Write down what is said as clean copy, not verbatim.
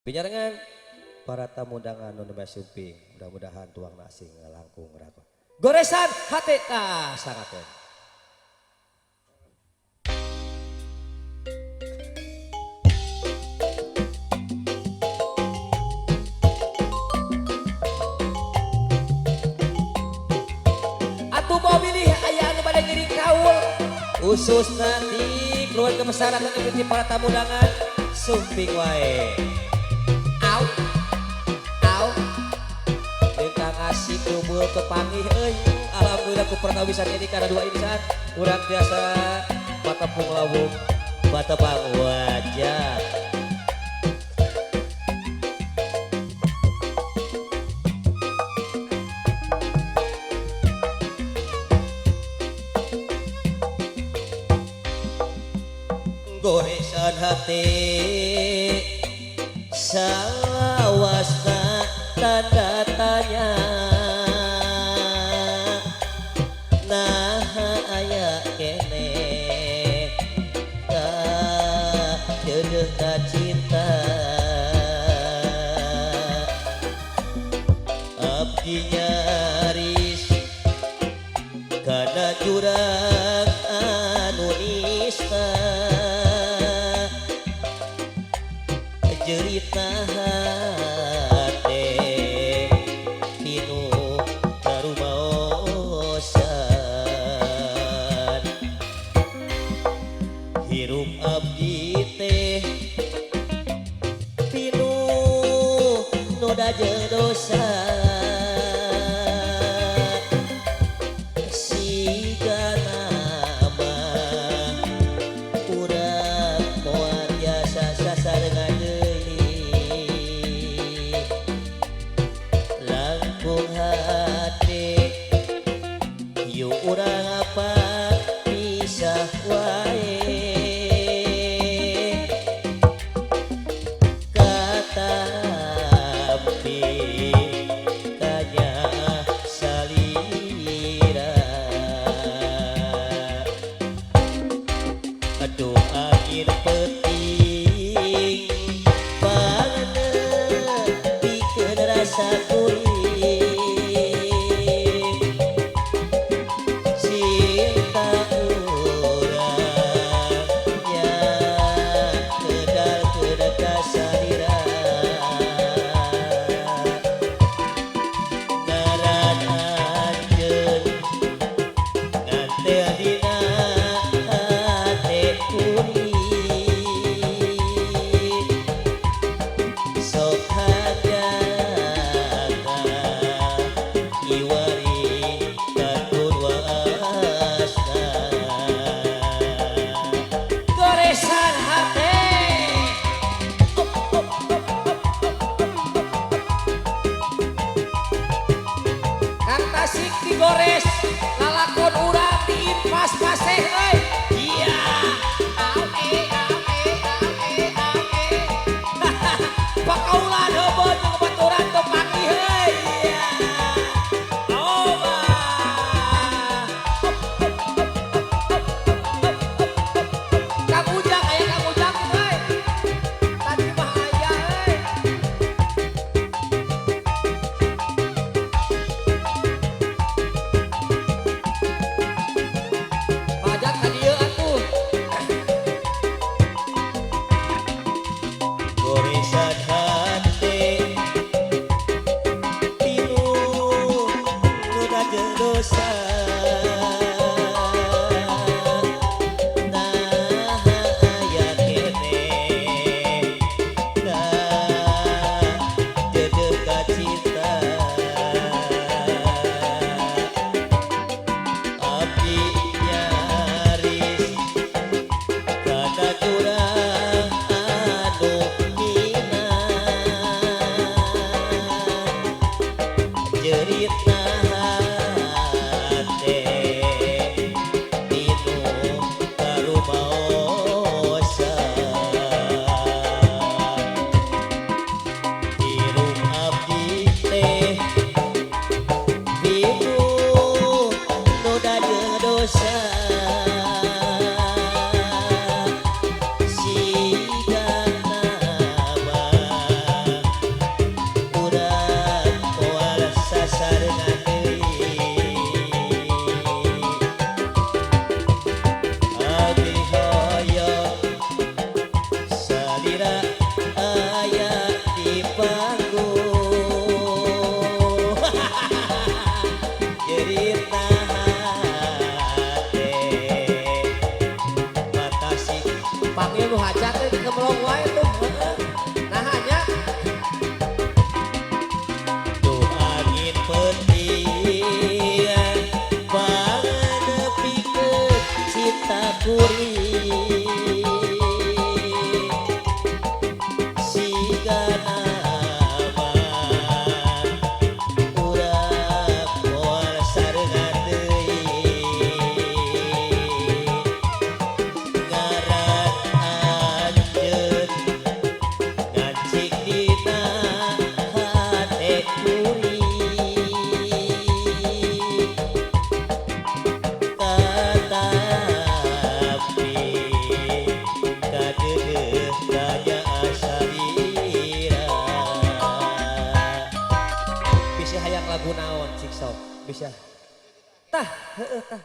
Pinjarangan para tamu undangan Nona Suping, mudah-mudahan tuang nasi langkung ragu. Goresan hati sangat. Atuh mau pilih ayah anu pada ngiring kaul khusus nanti keluarga besar atau ikuti para tamu undangan Suping wae. Ngasih kubul kepanggih alhamdulillah ku pernah bisa jadi karena dua insan kurang biasa mata pengelawung mata pang wajah goresan hati salawasna tanda tanya nah aya kene ka deudeuh cinta abdi nyaris kana jurang anu nista jerita hirup abdi teh pinuh noda jeung dosa sigana mah urang moal biasa sasarengan deui langkung hati yuk urang apa pisah wae angin peting banget bikin rasa kuring cinta urangnya kedal kasalira ngaran anjeun ngantel dina hate kuring digores lalakon urang diimpas paseh iya pakaulah heubeut jeung baturan teu panggih iya Kang Ujang aya Kang Ujang tadi mah aya Pajak tadi lagu naon cik sok bisa tah heeh tah